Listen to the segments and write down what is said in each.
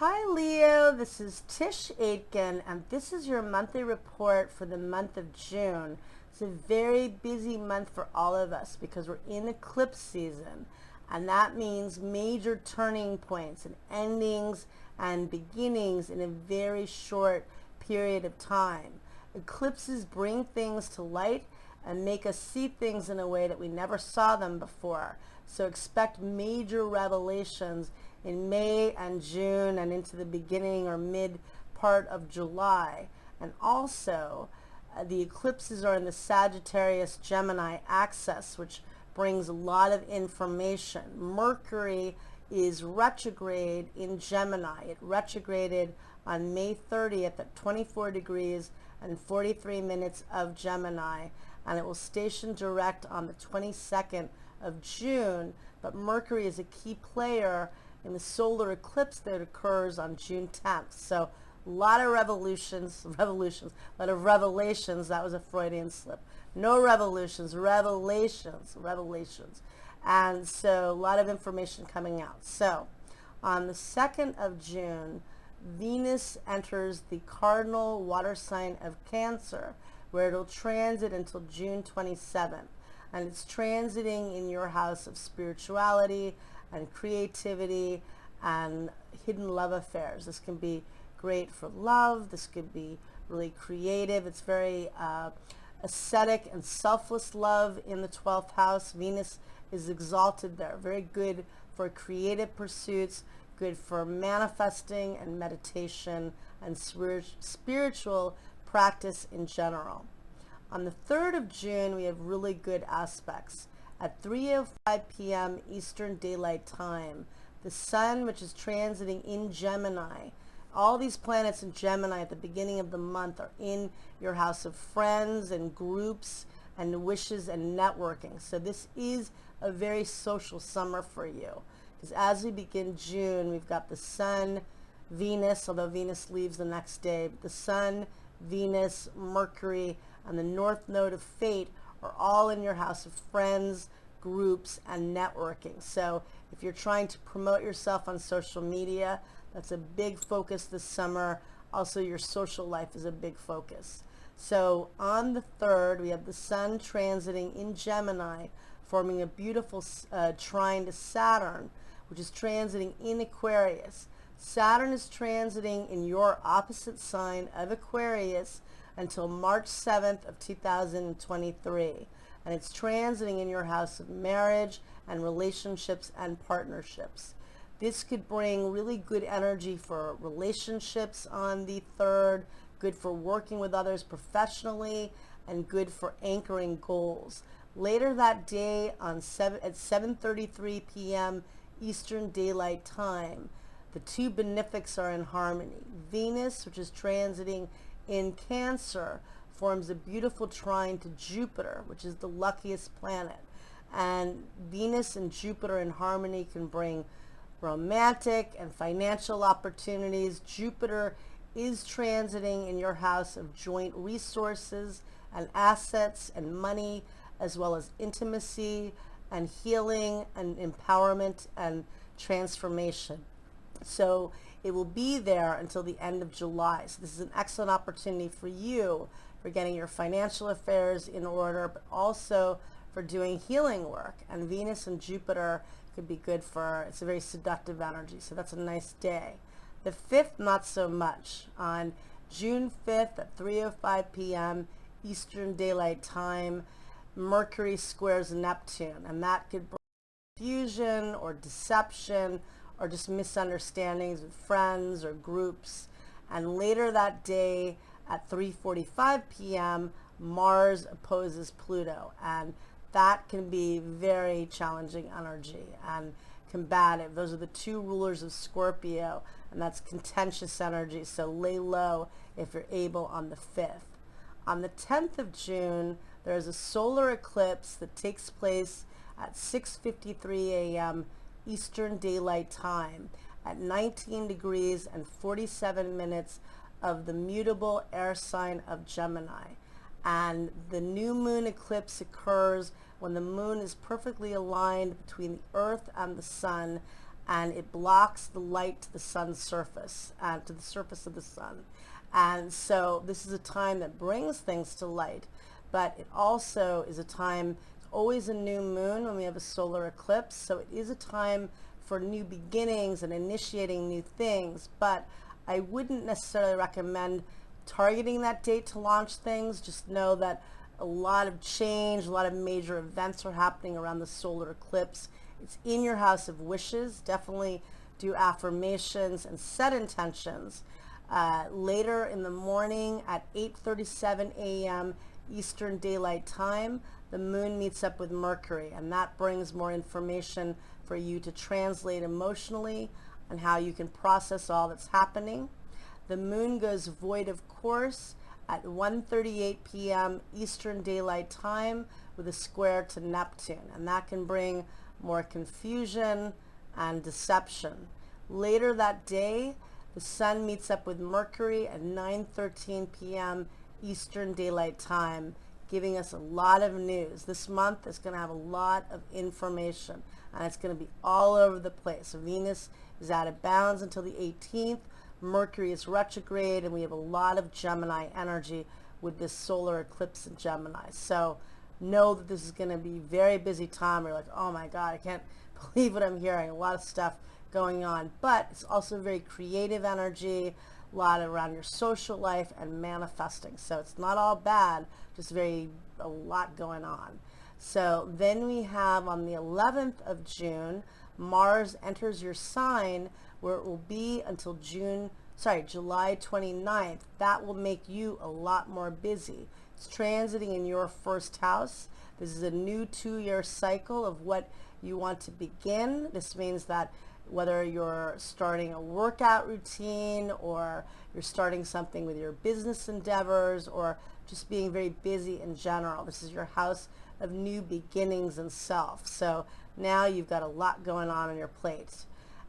Hi Leo, this is Tisch Aitken, and this is your monthly report for the month of June. It's a very busy month for all of us because we're in eclipse season, and that means major turning points and endings and beginnings in a very short period of time. Eclipses bring things to light and make us see things in a way that we never saw them before. So expect major revelations in May and June and into the beginning or mid part of July. And also, the eclipses are in the Sagittarius-Gemini axis, which brings a lot of information. Mercury is retrograde in Gemini. It retrograded on May 30th at 24 degrees and 43 minutes of Gemini, and it will station direct on the 22nd of June. But Mercury is a key player in the solar eclipse that occurs on June 10th. So a lot of revelations, a lot of revelations. That was a Freudian slip. No revolutions, revelations. And so a lot of information coming out. So on the 2nd of June, Venus enters the cardinal water sign of Cancer, where it'll transit until June 27th. And it's transiting in your house of spirituality and creativity and hidden love affairs. This can be great for love. This could be really creative. It's very ascetic and selfless love in the 12th house. Venus is exalted there. Very good for creative pursuits, good for manifesting and meditation and spiritual practice in general. On the 3rd of June, we have really good aspects. At 3:05 p.m. Eastern Daylight Time, the Sun, which is transiting in Gemini, all these planets in Gemini at the beginning of the month are in your house of friends and groups and wishes and networking. So this is a very social summer for you, because as we begin June, we've got the Sun, Venus, although Venus leaves the next day, but the Sun, Venus, Mercury, and the North Node of Fate are all in your house of friends, groups, and networking. So if you're trying to promote yourself on social media, that's a big focus this summer. Also, your social life is a big focus. So on the 3rd, we have the Sun transiting in Gemini, forming a beautiful trine to Saturn, which is transiting in Aquarius. Saturn is transiting in your opposite sign of Aquarius until March 7th of 2023. And it's transiting in your house of marriage and relationships and partnerships. This could bring really good energy for relationships on the 3rd, good for working with others professionally, and good for anchoring goals. Later that day at 7:33 p.m. Eastern Daylight Time, the two benefics are in harmony. Venus, which is transiting in Cancer, forms a beautiful trine to Jupiter, which is the luckiest planet. And Venus and Jupiter in harmony can bring romantic and financial opportunities. Jupiter is transiting in your house of joint resources and assets and money, as well as intimacy and healing and empowerment and transformation. So it will be there until the end of July. So this is an excellent opportunity for you for getting your financial affairs in order, but also for doing healing work. And Venus and Jupiter could be good for, it's a very seductive energy. So that's a nice day. The 5th, not so much. On June 5th at 3:05 p.m. Eastern Daylight Time, Mercury squares Neptune, and that could bring confusion or deception or just misunderstandings with friends or groups. And later that day at 3:45 p.m., Mars opposes Pluto, and that can be very challenging energy and combative. Those are the two rulers of Scorpio, and that's contentious energy, so lay low if you're able on the 5th. On the 10th of June, there is a solar eclipse that takes place at 6:53 a.m. Eastern Daylight Time at 19 degrees and 47 minutes of the mutable air sign of Gemini. And the new moon eclipse occurs when the moon is perfectly aligned between the Earth and the Sun, and it blocks the light to the sun's surface, to the surface of the sun. And so this is a time that brings things to light, but it also is a time, it's always a new moon when we have a solar eclipse, so it is a time for new beginnings and initiating new things, but I wouldn't necessarily recommend targeting that date to launch things. Just know that a lot of change, a lot of major events are happening around the solar eclipse. It's in your house of wishes. Definitely do affirmations and set intentions. Later in the morning at 8:37 a.m. Eastern Daylight Time, the moon meets up with Mercury, and that brings more information for you to translate emotionally on how you can process all that's happening. The moon goes void of course at 1:38 p.m. Eastern Daylight Time with a square to Neptune, and that can bring more confusion and deception. Later that day, the sun meets up with Mercury at 9:13 p.m. Eastern Daylight Time, giving us a lot of news. This month is going to have a lot of information, and it's going to be all over the place. Venus is out of bounds until the 18th. Mercury is retrograde, and we have a lot of Gemini energy with this solar eclipse in Gemini. So know that this is going to be a very busy time. You're like, oh my God, I can't believe what I'm hearing. A lot of stuff going on, but it's also very creative energy, a lot around your social life and manifesting. So it's not all bad, just a lot going on. So then we have on the 11th of June, Mars enters your sign, where it will be until July 29th. That will make you a lot more busy. It's transiting in your first house. This is a new 2-year cycle of what you want to begin. This means that whether you're starting a workout routine or you're starting something with your business endeavors or just being very busy in general, this is your house of new beginnings and self. So now you've got a lot going on your plate.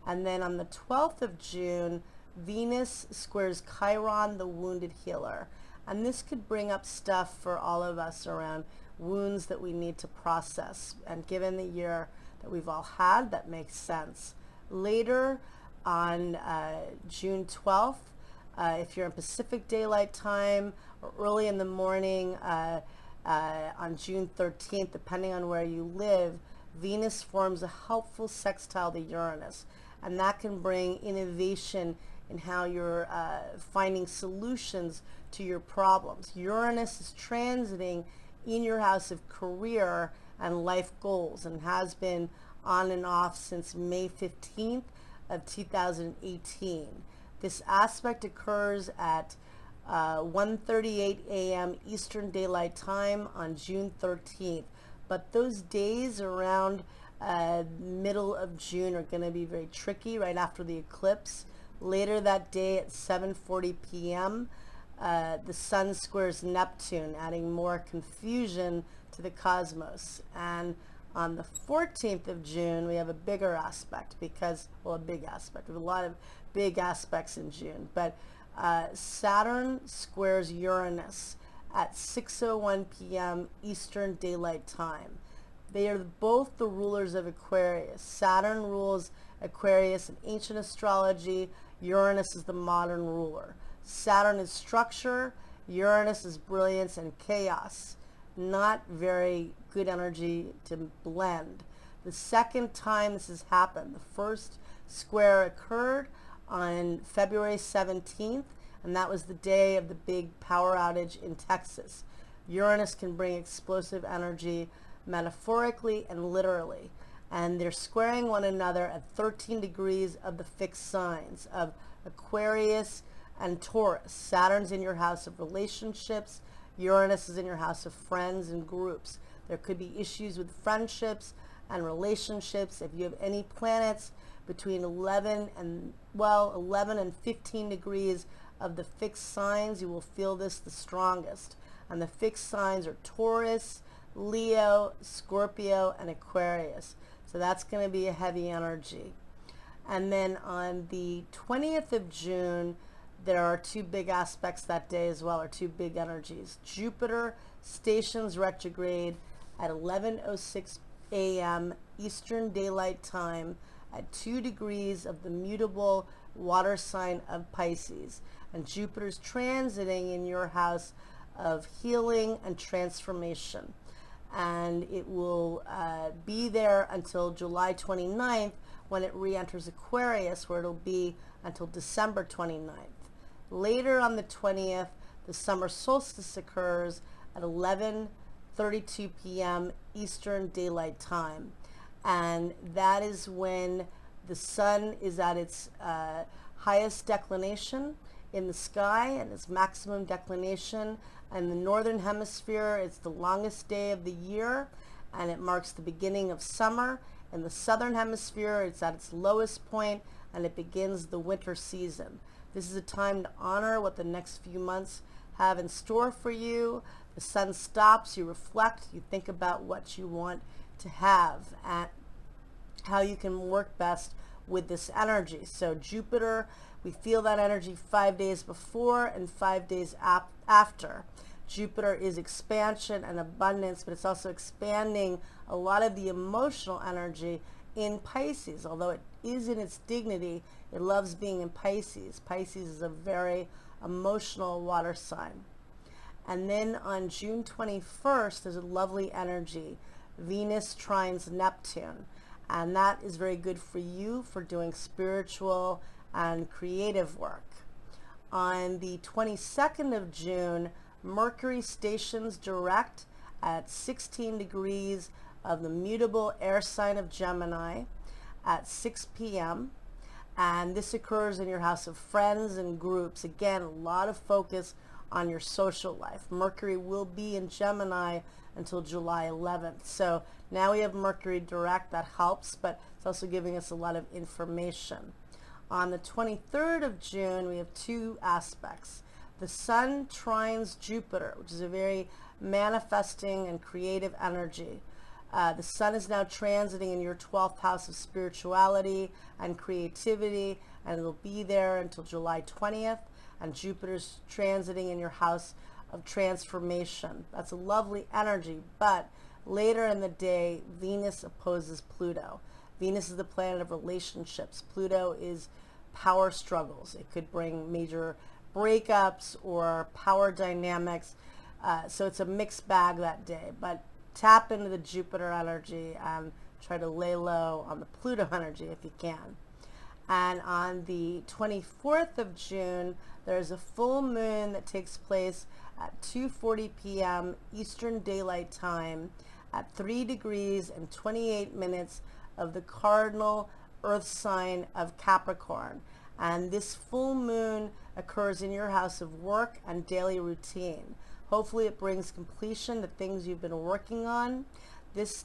And then on the 12th of June, Venus squares Chiron, the wounded healer. And this could bring up stuff for all of us around wounds that we need to process. And given the year that we've all had, that makes sense. Later on June 12th, if you're in Pacific Daylight Time, or early in the morning on June 13th, depending on where you live, Venus forms a helpful sextile to Uranus, and that can bring innovation in how you're finding solutions to your problems. Uranus is transiting in your house of career and life goals, and has been on and off since May 15th of 2018. This aspect occurs at 1:38 a.m. Eastern Daylight Time on June 13th. But those days around middle of June are going to be very tricky right after the eclipse. Later that day at 7:40 p.m., the sun squares Neptune, adding more confusion to the cosmos. And on the 14th of June, we have a bigger aspect because, well, a big aspect. We have a lot of big aspects in June. But Saturn squares Uranus at 6:01 p.m. Eastern Daylight Time. They are both the rulers of Aquarius. Saturn rules Aquarius in ancient astrology. Uranus is the modern ruler. Saturn is structure. Uranus is brilliance and chaos. Not very good energy to blend. The second time this has happened, the first square occurred on February 17th, and that was the day of the big power outage in Texas. Uranus can bring explosive energy metaphorically and literally, and they're squaring one another at 13 degrees of the fixed signs of Aquarius and Taurus. Saturn's in your house of relationships. Uranus is in your house of friends and groups. There could be issues with friendships and relationships. If you have any planets between 11 and 15 degrees of the fixed signs, you will feel this the strongest. And the fixed signs are Taurus, Leo, Scorpio, and Aquarius. So that's going to be a heavy energy. And then on the 20th of June, there are two big aspects that day as well, or two big energies. Jupiter stations retrograde at 11:06 a.m. Eastern Daylight Time at 2 degrees of the mutable water sign of Pisces. And Jupiter's transiting in your house of healing and transformation. And it will be there until July 29th when it re-enters Aquarius, where it'll be until December 29th. Later on the 20th, the summer solstice occurs at 11:32 p.m. Eastern Daylight Time. And that is when the sun is at its highest declination in the sky and its maximum declination. In the northern hemisphere, it's the longest day of the year, and it marks the beginning of summer. In the southern hemisphere, it's at its lowest point, and it begins the winter season. This is a time to honor what the next few months have in store for you. The sun stops, you reflect, you think about what you want to have and how you can work best with this energy. So Jupiter, we feel that energy 5 days before and 5 days after. Jupiter is expansion and abundance, but it's also expanding a lot of the emotional energy in Pisces. Although it is in its dignity, it loves being in Pisces. Pisces is a very emotional water sign. And then on June 21st, there's a lovely energy. Venus trines Neptune. And that is very good for you for doing spiritual and creative work. On the 22nd of June, Mercury stations direct at 16 degrees of the mutable air sign of Gemini at 6 p.m. And this occurs in your house of friends and groups. Again, a lot of focus on your social life. Mercury will be in Gemini until July 11th. So now we have Mercury direct. That helps, but it's also giving us a lot of information. On the 23rd of June, we have two aspects. The sun trines Jupiter, which is a very manifesting and creative energy. The sun is now transiting in your 12th house of spirituality and creativity, and it'll be there until July 20th. And Jupiter's transiting in your house of transformation. That's a lovely energy, but later in the day, Venus opposes Pluto. Venus is the planet of relationships. Pluto is power struggles. It could bring major breakups or power dynamics. So it's a mixed bag that day, but tap into the Jupiter energy and try to lay low on the Pluto energy if you can. And on the 24th of June, there's a full moon that takes place at 2:40 p.m. Eastern Daylight Time at 3 degrees and 28 minutes of the cardinal earth sign of Capricorn. And this full moon occurs in your house of work and daily routine. Hopefully it brings completion to things you've been working on. This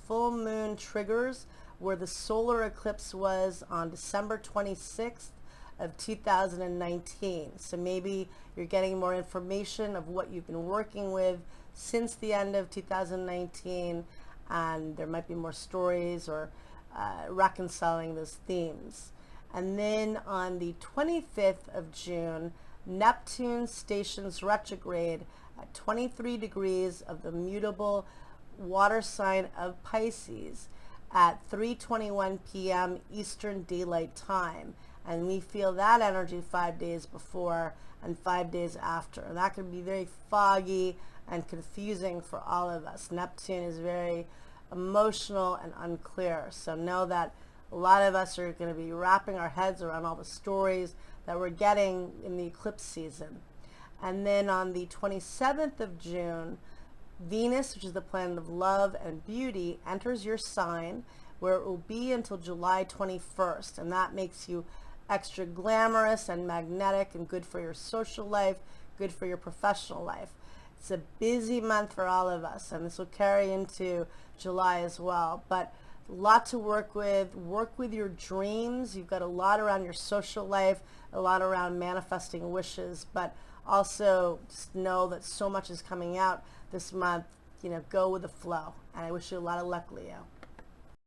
full moon triggers where the solar eclipse was on December 26th of 2019. So maybe you're getting more information of what you've been working with since the end of 2019, and there might be more stories or reconciling those themes. And then on the 25th of June, Neptune stations retrograde at 23 degrees of the mutable water sign of Pisces at 3:21 p.m. Eastern Daylight Time. And we feel that energy 5 days before and 5 days after. And that can be very foggy and confusing for all of us. Neptune is very emotional and unclear. So know that a lot of us are going to be wrapping our heads around all the stories that we're getting in the eclipse season. And then on the 27th of June, Venus, which is the planet of love and beauty, enters your sign, where it will be until July 21st. And that makes you extra glamorous and magnetic and good for your social life, good for your professional life. It's a busy month for all of us, and this will carry into July as well. But a lot to work with your dreams. You've got a lot around your social life, a lot around manifesting wishes, but also just know that so much is coming out this month. Go with the flow. And I wish you a lot of luck, Leo.